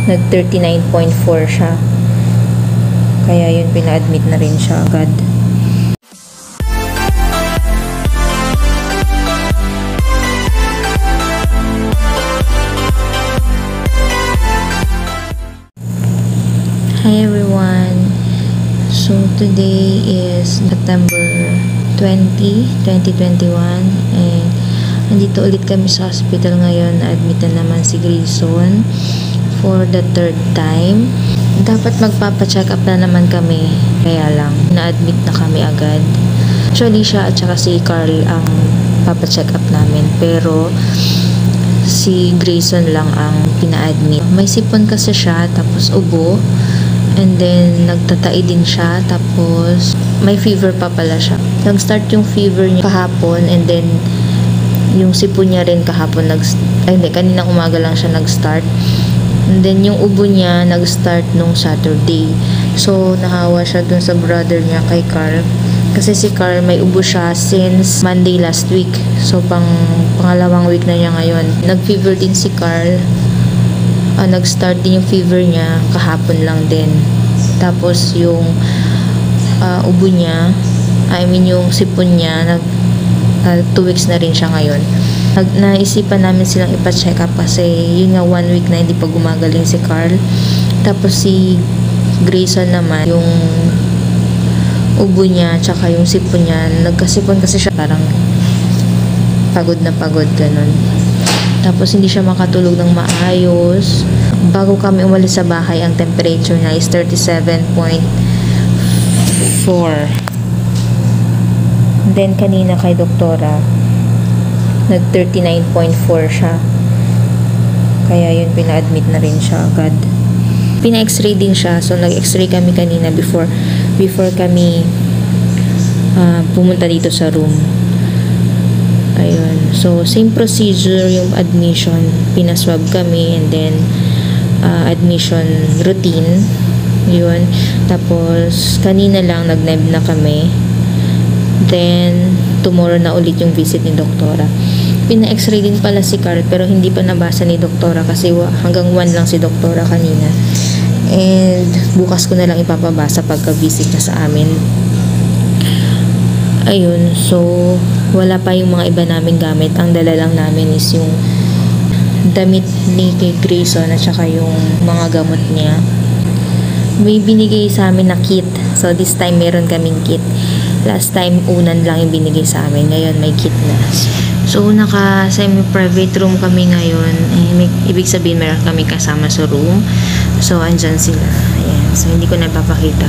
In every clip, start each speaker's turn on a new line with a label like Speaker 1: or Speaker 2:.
Speaker 1: nag 39.4 siya. Kaya yun, pina-admit na rin siya agad. Hi everyone! So today is September 20, 2021 and nandito ulit kami sa hospital ngayon. Na-admit na naman si Grayson for the third time. Dapat magpapa-check up na naman kami, kaya lang na-admit na kami agad. Actually siya at saka si Carl ang papa-check up namin, pero si Grayson lang ang pina-admit. May sipon kasi siya, tapos ubo, and then nagtatai din siya, tapos may fever pa pala siya. Nag-start yung fever niya kahapon, and then yung sipon niya rin kahapon kaninang umaga lang siya nag-start. And then yung ubo niya nag-start nung Saturday. So nahawa siya dun sa brother niya kay Carl. Kasi si Carl may ubo siya since Monday last week. So pangalawang week na niya ngayon. Nag-fever din si Carl. Nag-start din yung fever niya kahapon lang din. Tapos yung ubo niya, yung sipon niya, 2 weeks na rin siya ngayon. Naisipan namin silang ipa-check up kasi yun nga 1 week na hindi pa gumagaling si Carl. Tapos si Grayson naman, yung ubo niya tsaka yung sipon niya, nagkasipon kasi siya, parang pagod na pagod, ganun. Tapos hindi siya makatulog ng maayos. Bago kami umalis sa bahay, ang temperature niya is 37.4. Then kanina kay doktora, nag 39.4 siya. Kaya yun, pina-admit na rin siya agad. Pina-x-ray din siya. So nag-x-ray kami kanina before kami pumunta dito sa room. Ayun. So same procedure yung admission. Pinaswab kami, and then admission routine. Yun. Tapos kanina lang nag-neb na kami. Then tomorrow na ulit yung visit ni doktora. Pina-x-ray din pala si Carl, pero hindi pa nabasa ni doktora kasi hanggang 1 lang si doktora kanina. And bukas ko na lang ipapabasa pagka-visit na sa amin. Ayun, so wala pa yung mga iba naming gamit. Ang dala lang namin is yung damit ni kay Grayson at saka yung mga gamot niya. May binigay sa amin na kit. So this time meron kaming kit. Last time unan lang yung binigay sa amin. Ngayon may kit na. So naka semi-private room kami ngayon. Ibig sabihin meron kami kasama sa room. So andyan sila. Ayan. So hindi ko na ipapakita.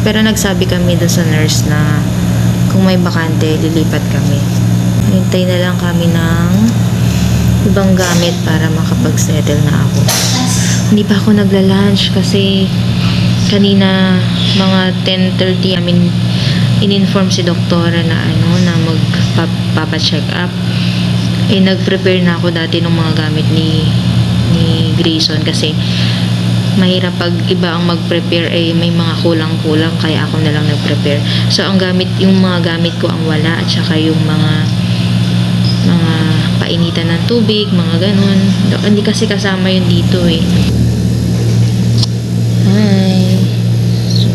Speaker 1: Pero nagsabi kami doon sa nurse na kung may bakante, lilipat kami. Hintay na lang kami ng ibang gamit para makapag-settle na ako. Hindi pa ako nagla-lunch kasi kanina mga 10:30 amin in-inform si doktora na na magpapa-check up. Nag-prepare na ako dati ng mga gamit ni Grayson kasi mahirap pag iba ang mag-prepare, may mga kulang-kulang, kaya ako na lang nag-prepare. So ang yung mga gamit ko ang wala, at saka yung mga painitan ng tubig, mga ganun. Hindi kasi kasama yun dito Hi! So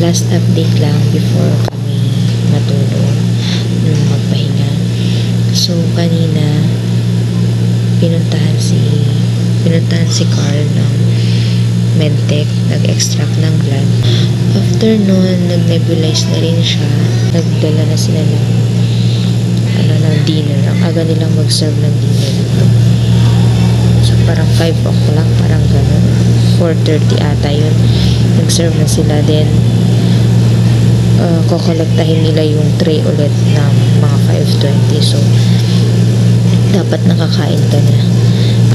Speaker 1: last update lang before kami matulog nung magpahinga. So kanina pinuntahan si Carl ng medtech, nag-extract ng blood. After nun, nag-nebulize na rin siya. Nagdala na sila ng dinner. Ang aga nilang mag-serve ng dinner. So parang 5 o'clock, parang gano'n. 4:30 ata yun. Nag-serve na sila. Then kokolektahin nila yung tray ulit ng mga 5:20. So dapat nakakain ka na.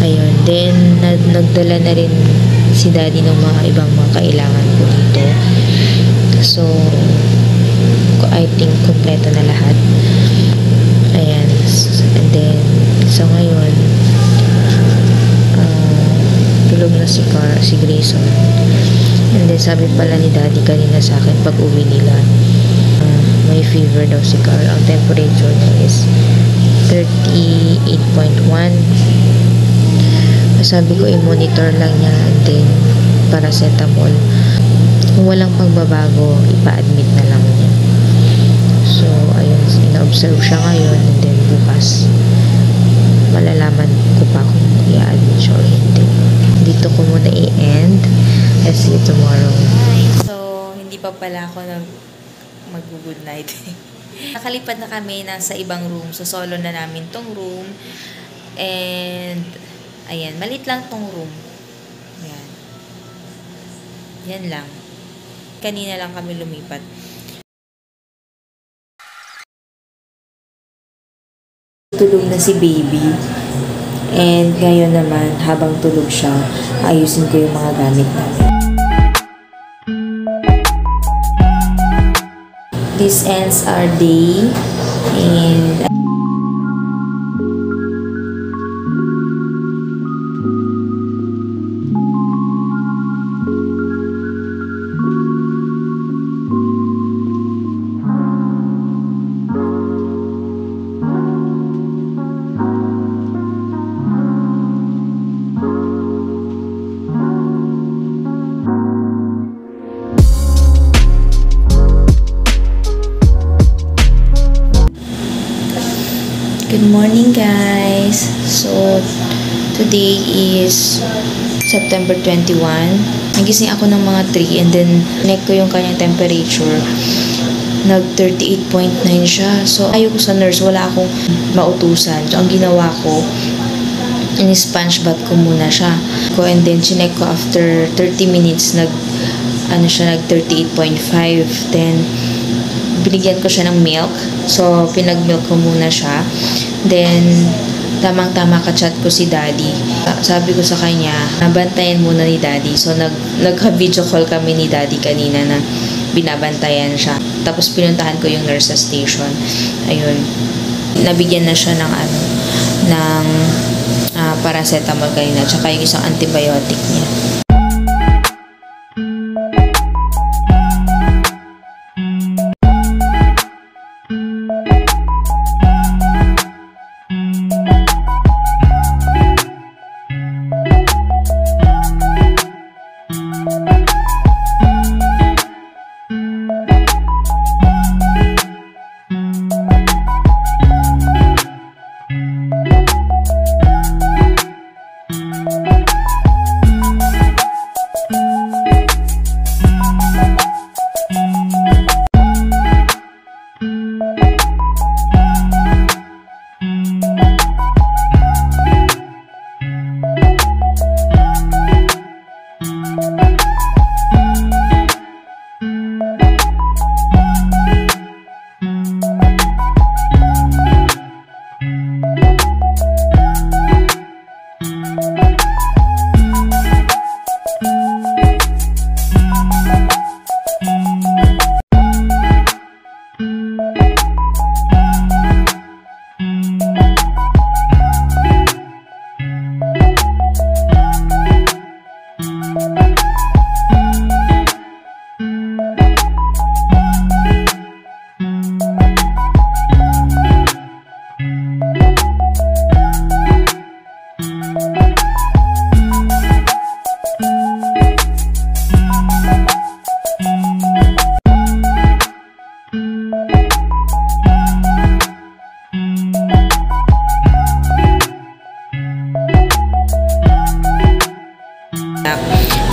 Speaker 1: Ayun. Then nagdala na rin si daddy ng mga ibang mga kailangan ko dito. So I think kompleto na lahat. Ayan. And then so ngayon tulog na si Grayson. And then sabi pala ni daddy kanina sa akin pag uwi nila, may fever daw si Carl. Ang temperature niya is 38.1. Sabi ko, i-monitor lang niya and then paracetamol. Kung walang pagbabago, ipa-admit na lang niya. So, ayun, ina-observe siya ngayon and then bukas malalaman ko pa kung i-admit siya or hindi. Dito ko muna i-end. I'll see you tomorrow. Hi. So, hindi pa pala ako mag-good night. Nakalipat na kami nasa ibang room. So, solo na namin tong room. And, ayan, malit lang tong room. Ayan. Yan lang. Kanina lang kami lumipat. Tulog na si baby. And ngayon naman, habang tulog siya, ayusin ko yung mga gamit namin. This ends our day. And good morning, guys. So, today is September 21. Nagising ako ng mga 3 and then check ko yung kanyang temperature. Nag 38.9 siya. So, ayoko sa nurse. Wala akong mautusan. So, ang ginawa ko, in-sponge bath ko muna siya. And then, chinek ko after 30 minutes, nag 38.5. Then, binigyan ko siya ng milk. So, pinag-milk ko muna siya. Then, tamang-tama ka-chat ko si daddy. Sabi ko sa kanya, nabantayan muna ni daddy. So, nagka-video call kami ni daddy kanina na binabantayan siya. Tapos, pinuntahan ko yung nurse sa station. Ayun. Nabigyan na siya ng paracetamol kanina. Tsaka yung isang antibiotic niya.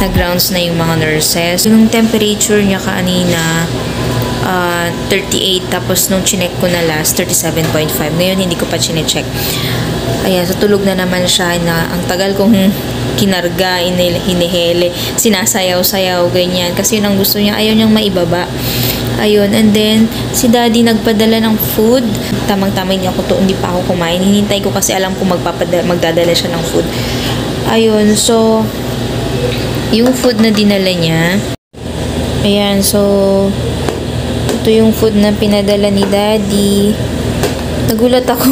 Speaker 1: Nag-rounds na yung mga nurses. Yung temperature niya kanina, 38. Tapos nung chinek ko na last, 37.5. Ngayon, hindi ko pa chinecheck. Ayan, so tulog na naman siya. Ang tagal kong kinarga, hinihele, sinasayaw-sayaw, ganyan. Kasi yun ang gusto niya. Ayaw niyang maibaba. Ayun, and then, si daddy nagpadala ng food. Tamang-tamay niya ako to, hindi pa ako kumain. Hinintay ko kasi alam ko magdadala siya ng food. Ayun, so, yung food na dinala niya. Ayan, so, ito yung food na pinadala ni daddy. Nagulat ako.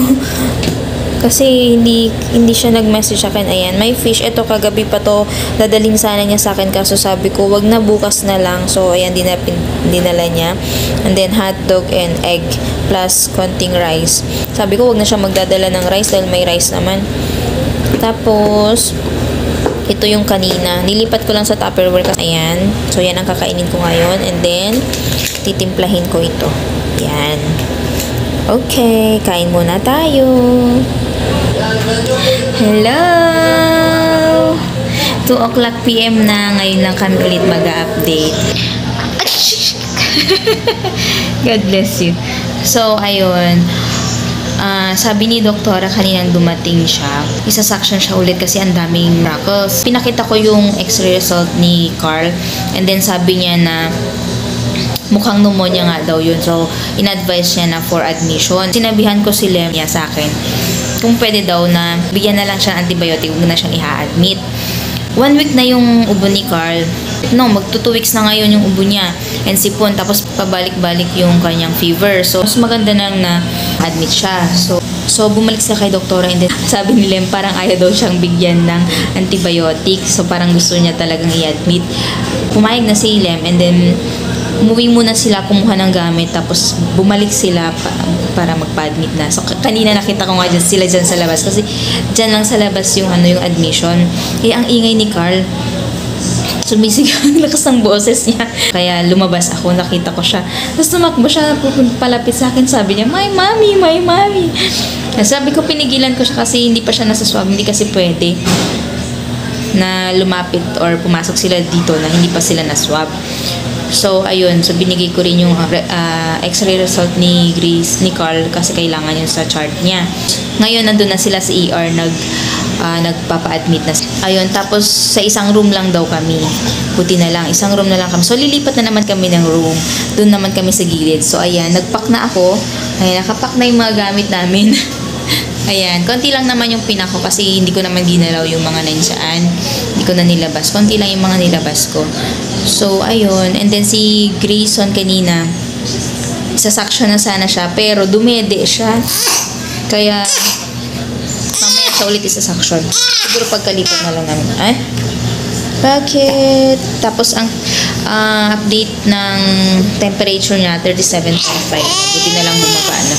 Speaker 1: Kasi hindi siya nag-message sa akin. Ayan, may fish. Ito kagabi pa to. Dadaling sana niya sa akin. Kaso sabi ko, wag na, bukas na lang. So, ayan, dinala niya. And then, hotdog and egg plus konting rice. Sabi ko, wag na siya magdadala ng rice dahil may rice naman. Tapos, Ito yung kanina. Nilipat ko lang sa Tupperware kasi ayan. So, yan ang kakainin ko ngayon. And then, titimplahin ko ito. Yan. Okay, kain muna tayo. Hello! 2 o'clock PM na. Ngayon lang kami ulit mag-update. God bless you. So, ayun. Sabi ni doktora kaninang dumating siya, isa-suction siya ulit kasi ang daming freckles. Pinakita ko yung x-ray result ni Carl. And then sabi niya na mukhang pneumonia nga daw yun. So, in-advise niya na for admission. Sinabihan ko si Lemia sa akin kung pwede daw na bigyan na lang siya ng antibiotic, huwag na siyang i-admit. 1 week na yung ubo ni Carl. No, magto 2 weeks na ngayon yung ubo niya. And sipon, tapos pabalik-balik yung kanyang fever. So, mas maganda nang na-admit siya. So, bumalik sila kay doktora and then sabi ni Lem, parang ayaw daw siyang bigyan ng antibiotic. So, parang gusto niya talagang i-admit. Pumayag na si Lem and then umuwi muna sila, kumuha ng gamit, tapos bumalik sila para magpa-admit na. So, kanina nakita ko nga sila dyan sa labas kasi dyan lang sa labas yung, yung admission. Kaya ang ingay ni Carl, sumisigaw ang lakas ng boses niya. Kaya lumabas ako, nakita ko siya. Tapos tumakbo siya, palapit sa akin, sabi niya, my mommy, my mommy. Sabi ko, pinigilan ko siya kasi hindi pa siya nasa-swab, hindi kasi pwede na lumapit or pumasok sila dito na hindi pa sila na-swab. So, ayun. So, binigay ko rin yung x-ray result ni Grace, ni Carl, kasi kailangan yun sa chart niya. Ngayon, nandun na sila sa ER, nagpapa-admit na. Ayun, tapos sa isang room lang daw kami. Buti na lang, isang room na lang kami. So, lilipat na naman kami ng room. Doon naman kami sa gilid. So, ayan, nagpack na ako. Ayan, nakapack na yung mga gamit namin. Ayan, konti lang naman yung pinako kasi hindi ko naman ginalaw yung mga nansaan. Hindi ko na nilabas. Konti lang yung mga nilabas ko. So, ayun. And then si Grayson kanina, isa-suction na sana siya, pero dumede siya. Kaya, mamaya siya ulit isa-suction. Siguro pagkalipat na lang namin. Ay? Bakit? Tapos, ang update ng temperature niya, 37.5. Buti na lang bumaba na.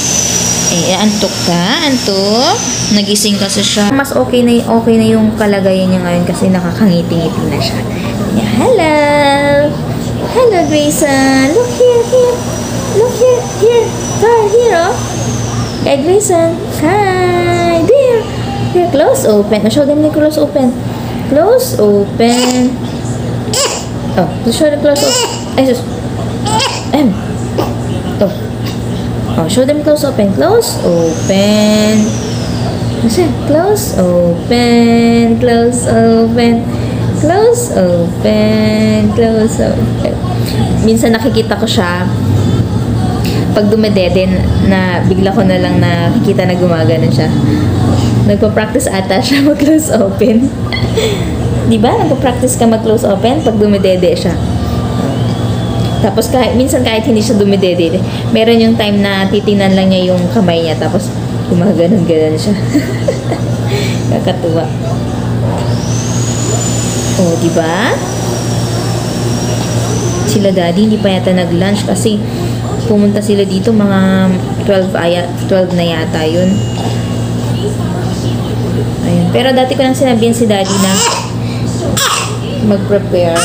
Speaker 1: Eh, antok ka? Antok? Nagising kasi siya. Mas okay na yung kalagayan niya ngayon kasi nakakangiti-ngiti na siya. Yeah, hello! Hello, Grayson! Look here! Look here! Here! Here, oh! Hey, Grayson! Hi! There! There, close open. Show them the close open. Close open. Oh, show the close open. Ay, sus. Oh. Oh, show them close open. Close open. Close open. Close open. Close open. Close open. Minsan nakikita ko siya pag dumedede na bigla ko na lang nakikita na gumagano siya. Nagpa-practice ata siya mag-close open. Diba? Nagpa-practice ka mag-close open pag dumedede siya. Tapos minsan kahit hindi siya dumidede, meron yung time na titingnan lang niya yung kamay niya tapos gumaganon-ganon siya. Kakatuwa. Oh, di ba? Sila daddy hindi pa yata nag-lunch kasi pumunta sila dito mga 12 na yata yun. Ayun. Pero dati ko nang sinabihan si daddy na mag-prepare.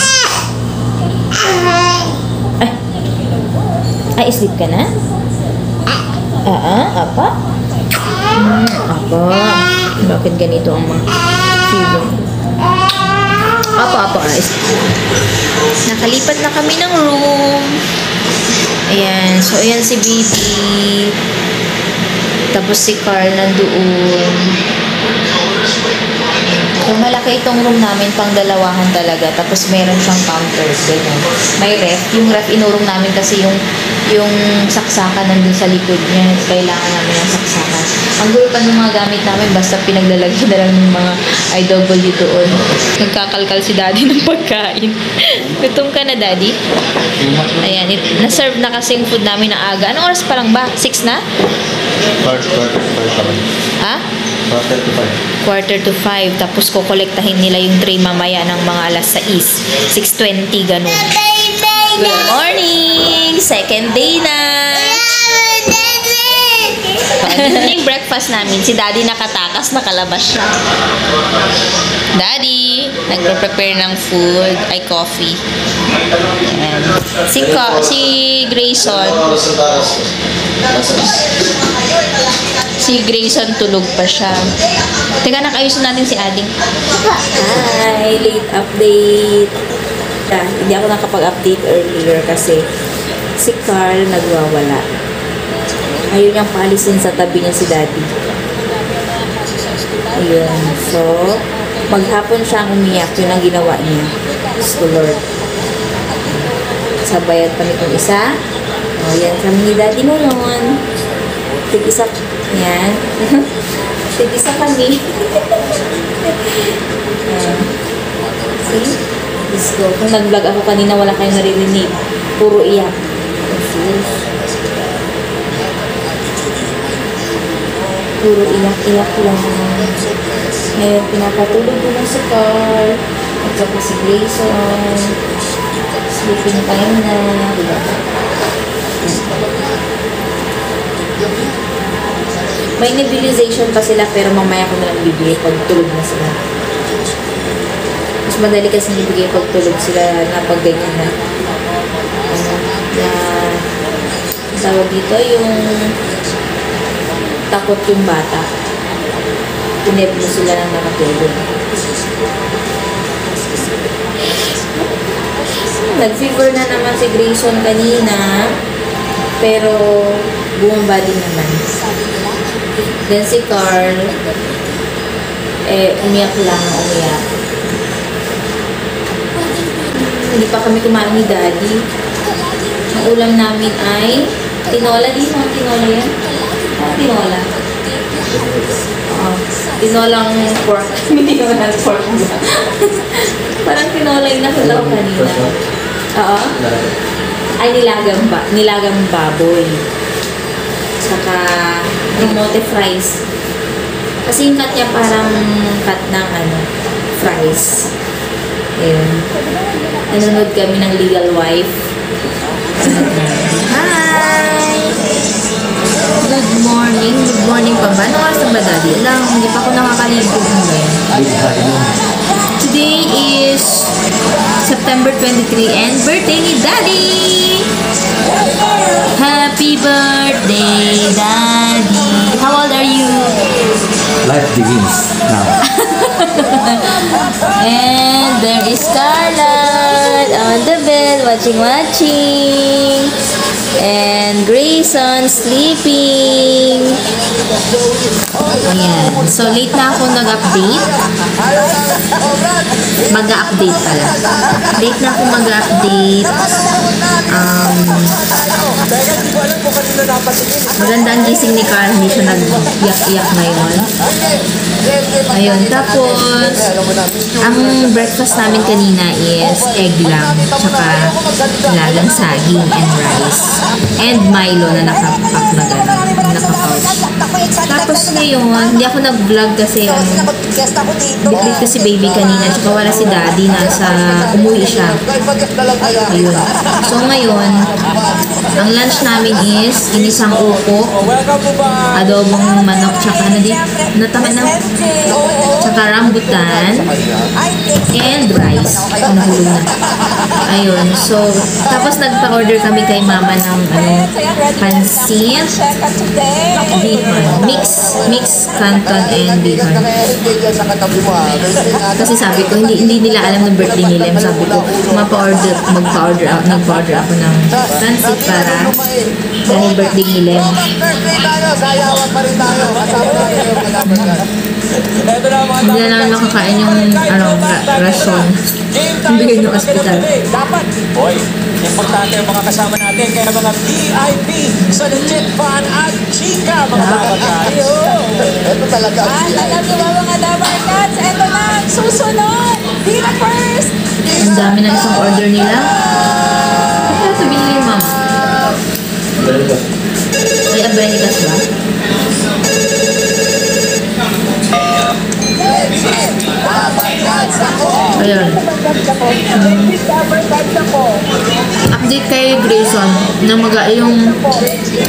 Speaker 1: Ay, sleep ka na? Apa? Apa? Bakit ganito ang mga fever? Apa? Nakalipat na kami ng room. Ayan. So, ayan si baby. Tapos si Carl nandoon. So, malaki itong room namin, pang dalawahan talaga. Tapos, meron siyang counter. Ganyan. May ref. Yung ref, inurong namin kasi yung saksakan nandun sa likod niya. Kailangan namin ng saksakan. Ang gulo pa ng mga gamit namin, basta pinaglalagay na lang ng mga IW doon. Nagkakalkal si daddy ng pagkain. Gutom ka na, daddy? Ayan. Na-serve na kasi yung food namin na aga. Anong oras pa lang ba? 6 na? Ha? Quarter to 5. Tapos kukolektahin nila yung tray mamaya ng mga alas 6. 6:20, ganun. Good morning! Second day na!
Speaker 2: Yun yung breakfast namin. Si Daddy nakatakas, nakalabas siya. Daddy, nagpe-prepare ng food, ay coffee. Ayan. Si Grayson. Si Grayson tulog pa siya. Teka, nakayusin natin si Ading.
Speaker 1: Hi! Late update. Hindi ako nakapag-update earlier kasi si Carl nagwawala. Ayun niyang paalisin sa tabi niya si Daddy. Ayun. So, maghapon siyang umiyak. Yun ang ginawa niya. So, Lord. Sabayan pa nitong isa. O, yan kami ni Daddy ngayon. Tig-isa. Yan. Tig-isa kami. See? Let's go. Kung nag-vlog ako kanina, wala kayong naririnig. Puro iyak. Puro iyak-iyak lang. Ngayon, pinapatulog ko lang si Carl. At saka si Grayson. Sleeping time na. Diba? May nebulization pa sila pero mamaya ko na lang bibigay pag tulog na sila. Mas madali kasi bibigay pag tulog sila na pag ganyan na. Na tawag dito yung takot yung bata. Pineblo sila ng nakatulog. Nag-fever na naman si Grayson kanina pero bumaba din naman. Then si Carl umiyak lang, umiyak. Hindi pa kami kumain ni Daddy. Ang ulam namin ay tinola din. Ang tinola yan? Tinola. Tinolang pork. Hindi naman ang pork. Parang tinola yung nakita ko kanina. Oo. Ay, nilagang baboy. Saka kamote fries. Kasi yung cut niya parang cut ng fries. Ayun. Nanonood kami ng Legal Wife. Hi! Good morning. Good morning pa ba? Anong oras na ba, Daddy? Alam, hindi pa ako nakakaligo ngayon. Today is September 23 and birthday ni Daddy! Happy birthday, Daddy! How old are you?
Speaker 3: Life begins now.
Speaker 1: And there is Scarlett on the bed watching. And Grayson sleeping. Ayan. So, late na ako nag-update. Mag-update pala. Late na ako mag-update. Maganda ang gising ni Carl. Hindi siya nag-iyak-iyak ngayon. Ayun. Tapos, ang breakfast namin kanina is egg lang. Tsaka lagang saging and rice. And Milo na nakapack na gano'n. Naka-pouch. Tapos ngayon, hindi ako nag-vlog kasi bitbit ko si baby kanina. Tsaka wala si Daddy. Umuwi siya. Ayun. So ngayon, ang lunch namin is inisang upo, adobong manok, tsaka tsaka rambutan, and rice. Nahulog na. Ayun. So, tapos nagpa-order kami kay mama ng pansit, bihon. Mix canton and bihon. Kasi sabi ko, hindi nila alam ng birthday nila. Sabi ko, nag-order ako ng pansit para dahil birthday nila. Hindi na namin makakain yung rason. Ang bigay ng ospital.
Speaker 4: Hoy, importante ang mga kasama natin. Kaya mga VIP sa Legit Fan at Chika, mga kapatid. Ito talaga.
Speaker 5: Alam niyo ba mga Dabarkats? Ito na ang susunod. Be the first.
Speaker 1: Ang dami na isang order nila. Ano sabihin nila yung mama? Ay, Abenicas ba?
Speaker 5: Dabarkats.
Speaker 2: Ayun. Update kay Grayson na yung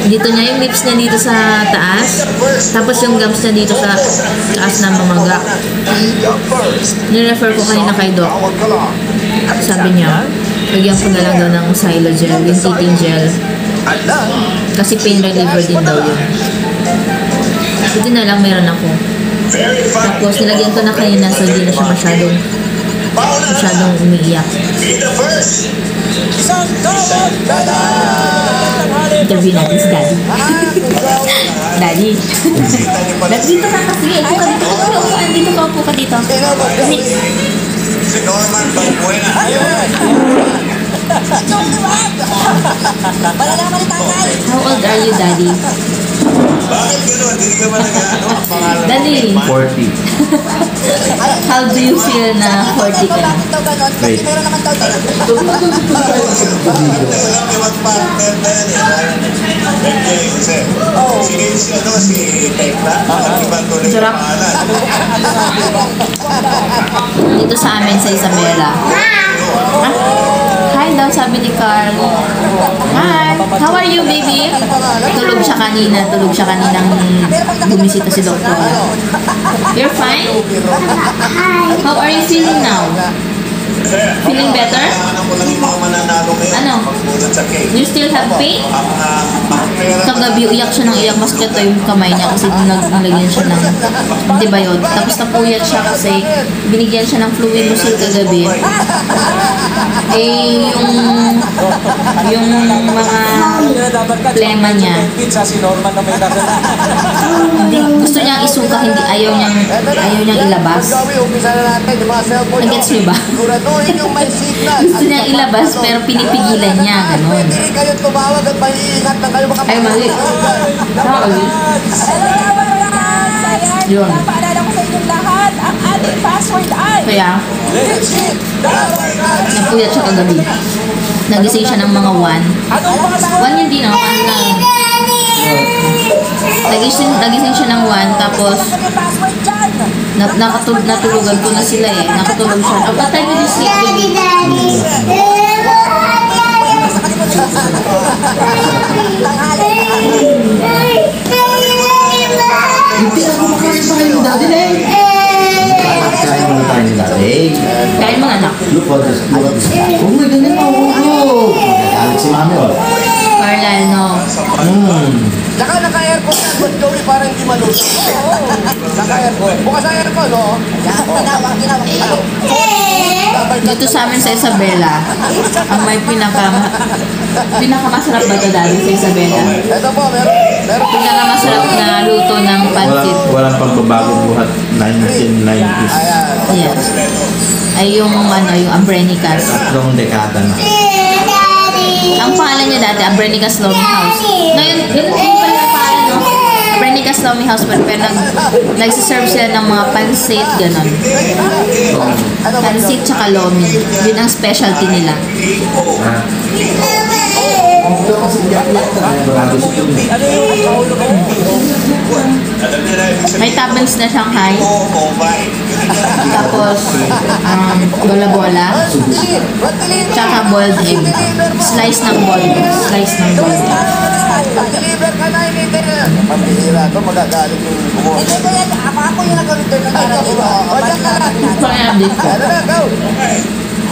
Speaker 2: dito niya yung lips niya dito sa taas, tapos yung gums niya dito sa taas na mamaga. Nirefer ko kanina kay Doc. Sabi niya, lagyan ko na lang daw ng Xylogel, yung teething gel. Kasi pain reliever din daw yun. Buti na lang meron ako. Tapos nilagyan ko na kanina so hindi na siya masyadong umiiyak. Interview natin si Daddy. Daddy. Dito ka kasi. Dito ka upo ka dito.
Speaker 6: Si Norman Balbuena.
Speaker 5: Malalaman ni tatay.
Speaker 2: How old are you, Daddy?
Speaker 6: Bakit gano'n? Hindi ka ba nag-ano?
Speaker 2: Daddy,
Speaker 3: 40.
Speaker 2: how do you feel na 40 ka na?
Speaker 5: Bakit daw ganon? Kasi
Speaker 3: Wait.
Speaker 5: meron naman daw tayo.
Speaker 6: Alam may mag-partner na yan eh. MJ, Jose. Si Tekla. Ibang tuloy
Speaker 2: Sarap.
Speaker 6: yung pangalan.
Speaker 2: Dito sa amin sa Isabela. Hi daw, sabi ni Carl. Hi, how are you, baby? Tulog siya kaninang bumisita si Doktor. You're fine? How are you feeling now? Feeling better?
Speaker 6: Kailangan ko lang yung mga mananalo ngayon.
Speaker 2: Ano?
Speaker 6: Pagpunod sa cake.
Speaker 2: You still have pain? Kagabi, uyak siya ng iyak. Mas ito yung kamay niya kasi nalagyan siya ng antibiotic. Tapos napuyat siya kasi binigyan siya ng fluid musil kagabi. Eh, yung mga plema niya,
Speaker 4: Si Norman na may dadala.
Speaker 2: hindi, gusto niyang isuka, hindi, ayaw niyang ilabas. Nagets niyo ba? Gusto niyang ilabas pero pinipigilan niya, gano'n.
Speaker 6: Hindi kayo tumawag at maiingat na kayo
Speaker 2: Ay, mali. Tama, mali. Yun.
Speaker 5: Yun. Paalala ko sa inyong lahat, ang ating password ay
Speaker 2: Kaya, napuyat siya kagabi. Nagising siya ng mga 1. 1 hindi na, 1 lang. Nagising siya ng 1, tapos
Speaker 5: ano yung password dyan?
Speaker 2: natulugan ko na sila eh. Nakatulog siya. What time did you sleep, baby?
Speaker 3: Hindi ako makain pa kayo dati na eh. Kain mo na tayo nila. Hey,
Speaker 2: Kain mga anak.
Speaker 3: look at this. Oh my God, oh. Nagalit si mami oh.
Speaker 2: Carlal, no.
Speaker 6: Saka naka-aircon na, but Joey parang hindi maluto. Naka-aircon. Bukas ang aircon, no?
Speaker 5: Ginawa.
Speaker 2: Dito sa amin sa Isabela, ang may pinakamasarap ba ito dati sa Isabela?
Speaker 6: Ito po, meron.
Speaker 2: Pinakamasarap na luto ng pancit.
Speaker 3: Walang pagbabago buhat 1990s.
Speaker 2: Yes. Ay yung Ambrenicas.
Speaker 3: Tatlong dekada na.
Speaker 2: Ang pangalan niya dati, Ambrenicas Lomi House. Ngayon, yun pala yung pangalan, no? Ambrenicas Lomi House, pero nagsiserve sila ng mga pansit, gano'n. Pansit tsaka lomi. Yun ang specialty nila. May tablets na Shanghai. Tapos, bola-bola. Tsaka boiled egg. Slice ng boiled egg.
Speaker 6: Deliver ka na, hindi na. Pambihira ito, magagalit yung bumo.
Speaker 5: Hindi ko yan. Ako yung nag-return ng pera dito.
Speaker 2: Kaya update ko.
Speaker 6: Ano na, go!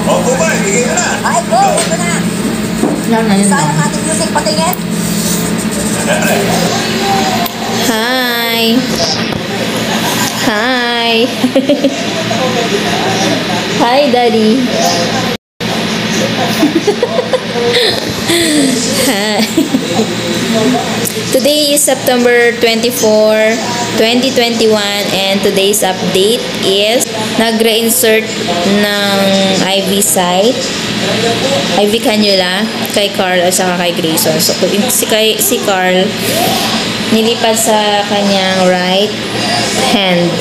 Speaker 6: Opo ba, bigay ka na.
Speaker 5: Ay, go! Ito na.
Speaker 2: Yan na yun
Speaker 5: Saan
Speaker 2: lang.
Speaker 5: ang ating music patingin?
Speaker 2: Hi! Hi! Hi, Daddy! Hi! Today is September 24, 2021 and today's update is nag-reinsert ng IV site, IV cannula kay Carl at saka kay Grayson. So, si Carl nilipat sa kanyang right hand.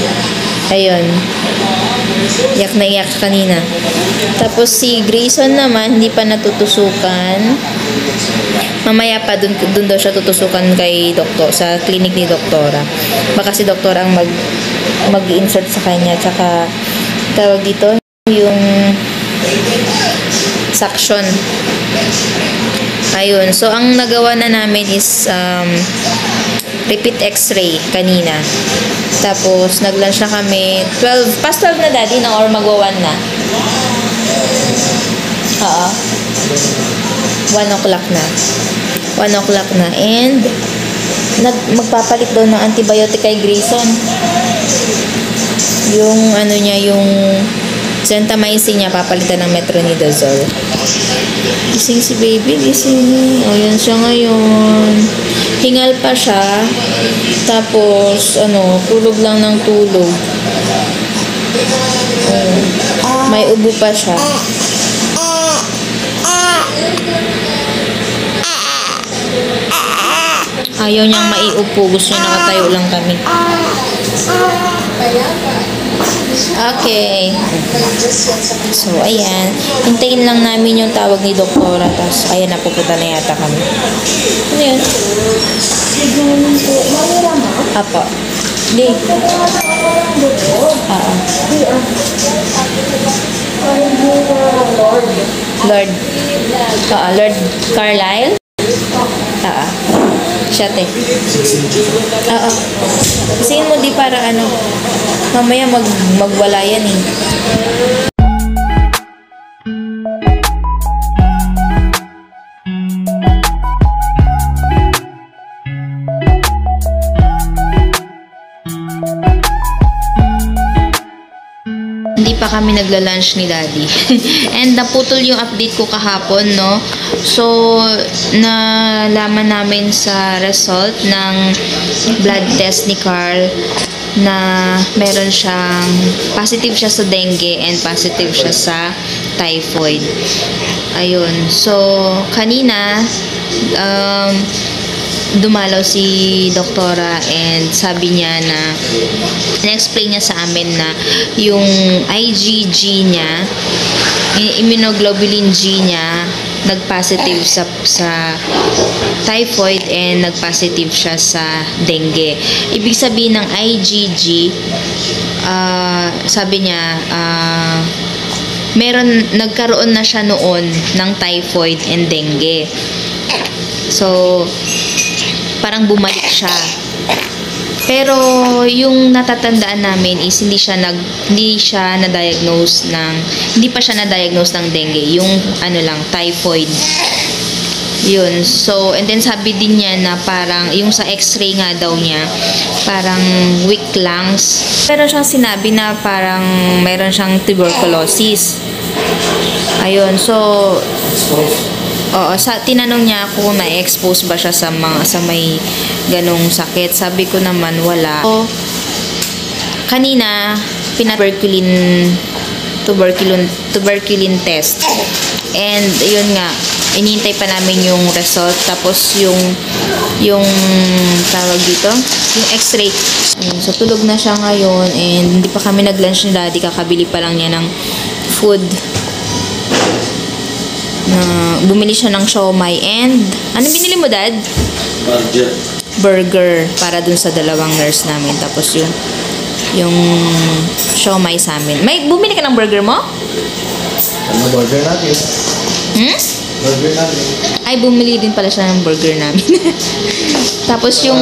Speaker 2: Ayun. Iyak na iyak kanina. Tapos si Grayson naman, hindi pa natutusukan. Mamaya pa dun daw siya tutusukan kay doktor, sa clinic ni doktora. Baka si doktor ang mag-insert sa kanya. Tsaka, tawag dito, yung suction. Ayun. So, ang nagawa na namin is repeat x-ray kanina. Tapos, nag-lunch na kami. Past 12 na daddy na or magwa 1 na? Oo. 1 o'clock na. 1 o'clock na. And, magpapalit daw ng antibiotic kay Grayson. Yung, ano niya, yung gentamicin niya, papalitan ng metronidazole. Gising si baby, gising. O, yan siya ngayon. Hingal pa siya. Tapos, tulog lang ng tulog. May ubo pa siya. Ayaw niyang maiupo. Gusto niya nakatayo lang kami. Okay. So, ayan. Hintayin lang namin yung tawag ni Doktora. Tapos, ayan, napupunta na yata kami. Ano yun? Apo. Di. Lord. Lord Carlisle? Siya, te. Kasi mo di para mamaya magwala yan eh. Hindi pa kami nagla-lunch ni Daddy. And naputol yung update ko kahapon, no? So, nalaman namin sa result ng blood test ni Carl na meron siyang positive siya sa dengue and positive siya sa typhoid. Ayun. So, kanina dumalaw si Doktora and sabi niya na in-explain niya sa amin na yung IgG niya, immunoglobulin G niya, nag-positive sa typhoid and nag-positive siya sa dengue. Ibig sabihin ng IgG, sabi niya, nagkaroon na siya noon ng typhoid and dengue. So, parang bumalik siya. Pero yung natatandaan namin is hindi pa siya na-diagnose ng dengue, yung typhoid. Yun. So, and then sabi din niya na parang yung sa x-ray nga daw niya, parang weak lungs. Pero siyang sinabi na parang meron siyang tuberculosis. Ayun. So, tinanong niya ako kung na-expose ba siya sa may ganong sakit. Sabi ko naman wala. So, kanina tuberculin test. And yun nga, inintay pa namin yung result. Tapos yung tawag dito, yung x-ray. So tulog na siya ngayon and hindi pa kami nag-lunch ni Daddy, kakabili pa lang niya ng food. Bumili siya ng siomai and ano binili mo, Dad? Burger para dun sa dalawang nurse namin. Tapos yung siomai sa amin. Bumili ka ng burger mo?
Speaker 3: Burger natin. Burger natin.
Speaker 2: Ay, bumili din pala siya ng burger namin. Tapos yung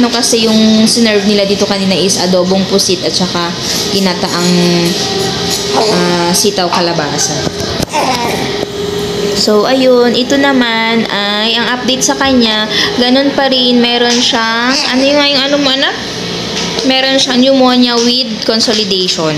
Speaker 2: kasi yung sinerve nila dito kanina is adobong pusit at saka ginataang sitaw kalabasa. So, ayun. Ito naman ay ang update sa kanya. Ganun pa rin. Meron siyang, meron siyang pneumonia with consolidation.